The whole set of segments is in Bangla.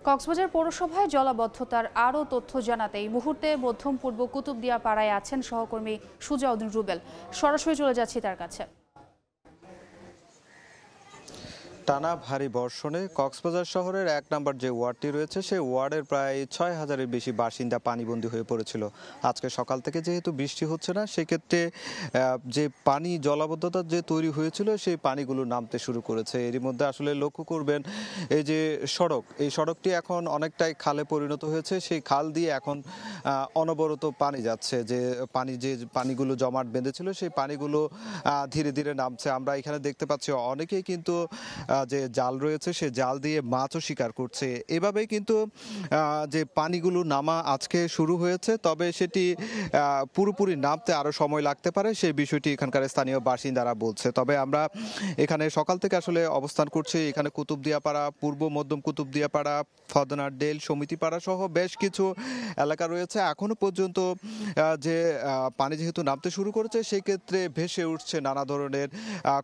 কক্সবাজার পৌরসভায় জলাবদ্ধতার আরও তথ্য জানাতে এই মুহূর্তে মধ্যম পূর্ব কুতুবদিয়া পাড়ায় আছেন সহকর্মী সুজাউদ্দিন রুবেল। সরাসরি চলে যাচ্ছি তার কাছে। টানা ভারী বর্ষণে কক্সবাজার শহরের ১ নম্বর যে ওয়ার্ডটি রয়েছে সেই ওয়ার্ডের প্রায় ৬,০০০-এর বেশি বাসিন্দা পানিবন্দী হয়ে পড়েছিল। আজকে সকাল থেকে যেহেতু বৃষ্টি হচ্ছে না, সেক্ষেত্রে যে পানি জলাবদ্ধতা যে তৈরি হয়েছিল সেই পানিগুলো নামতে শুরু করেছে। এরই মধ্যে আসলে লক্ষ্য করবেন এই যে এই সড়কটি এখন অনেকটাই খালে পরিণত হয়েছে। সেই খাল দিয়ে এখন অনবরত পানি যাচ্ছে। যে পানিগুলো জমাট বেঁধেছিল সেই পানিগুলো ধীরে ধীরে নামছে। আমরা এখানে দেখতে পাচ্ছি অনেকেই কিন্তু যে জাল রয়েছে সে জাল দিয়ে মাছও শিকার করছে। এভাবেই কিন্তু যে পানিগুলো নামা আজকে শুরু হয়েছে, তবে সেটি পুরোপুরি নামতে আরও সময় লাগতে পারে, সেই বিষয়টি এখানকার স্থানীয় বাসিন্দারা বলছে। তবে আমরা এখানে সকাল থেকে আসলে অবস্থান করছি। এখানে কুতুবদিয়াপাড়া, পূর্ব মধ্যম কুতুবদিয়াপাড়া, ফদনার ডেল, সমিতিপাড়া সহ বেশ কিছু এলাকা রয়েছে। এখনো পর্যন্ত যে পানি যেহেতু নামতে শুরু করেছে, সেই ক্ষেত্রে ভেসে উঠছে নানা ধরনের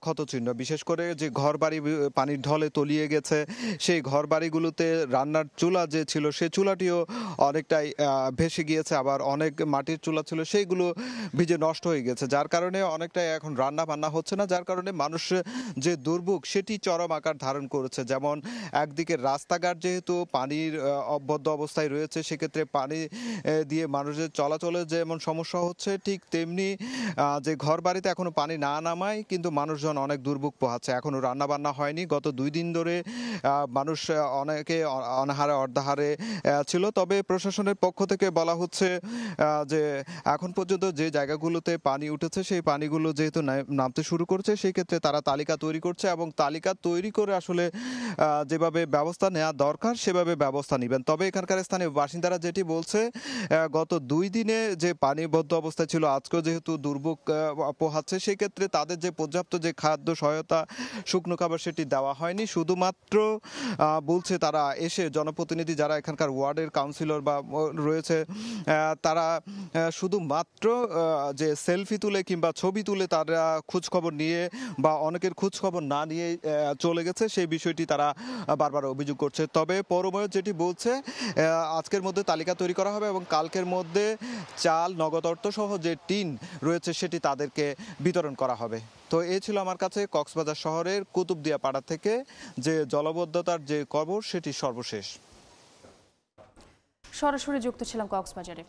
ক্ষতচিহ্ন। বিশেষ করে যে ঘরবাড়ি পানির ঢলে তলিয়ে গেছে, সেই ঘরবাড়িগুলোতে রান্নার চুলা যে ছিল সে চুলাটিও অনেকটাই ভেসে গিয়েছে। আবার অনেক মাটির চুলা ছিল সেইগুলো ভিজে নষ্ট হয়ে গেছে, যার কারণে অনেকটাই এখন রান্না বান্না হচ্ছে না। যার কারণে মানুষের যে দুর্ভোগ সেটি চরম আকার ধারণ করেছে। যেমন একদিকে রাস্তাঘাট যেহেতু পানির অবদ্ধ অবস্থায় রয়েছে, সেক্ষেত্রে পানি দিয়ে মানুষের চলাচলে যেমন সমস্যা হচ্ছে, ঠিক তেমনি যে ঘর বাড়িতে এখনো পানি না নামায় কিন্তু মানুষজন অনেক দুর্ভোগ পোহাচ্ছে। এখনো রান্না বান্না হয়নি। গত 2 দিন ধরে মানুষ অনেকে অনাহারে অর্ধাহারে ছিল। তবে প্রশাসনের পক্ষ থেকে বলা হচ্ছে যে এখন পর্যন্ত যে জায়গাগুলোতে পানি উঠেছে সেই পানিগুলো যেহেতু নামতে শুরু করছে, সেই ক্ষেত্রে তারা তালিকা তৈরি করছে এবং তালিকা তৈরি করে আসলে যেভাবে ব্যবস্থা নেওয়া দরকার সেভাবে ব্যবস্থা নেবেন। তবে এখানকার স্থানীয় বাসিন্দারা যেটি বলছে, গত 2 দিনে যে পানিবদ্ধ অবস্থা ছিল, আজকেও যেহেতু দুর্ভোগ পোহাচ্ছে, সেক্ষেত্রে তাদের যে পর্যাপ্ত যে খাদ্য সহায়তা, শুকনো খাবার সেটি দেওয়া হয়নি। শুধুমাত্র বলছে তারা এসে জনপ্রতিনিধি যারা এখানকার ওয়ার্ডের কাউন্সিলর বা রয়েছে, তারা শুধুমাত্র যে সেলফি তুলে কিংবা ছবি তুলে তারা খোঁজখবর নিয়ে বা অনেকের খোঁজখবর না নিয়ে চলে গেছে, সেই বিষয়টি তারা বারবার অভিযোগ করছে। তবে পৌর মেয়র যেটি বলছে, আজকের মধ্যে তালিকা তৈরি করা হবে এবং কালকের মধ্যে চাল, নগদ অর্থ সহ যে টিন রয়েছে সেটি তাদেরকে বিতরণ করা হবে। তো এই ছিল আমার কাছে কক্সবাজার শহরের কুতুবদিয়া পাড়া থেকে যে জলাবদ্ধতার যে খবর সেটি সর্বশেষ। সরাসরি যুক্ত ছিলাম কক্সবাজারে।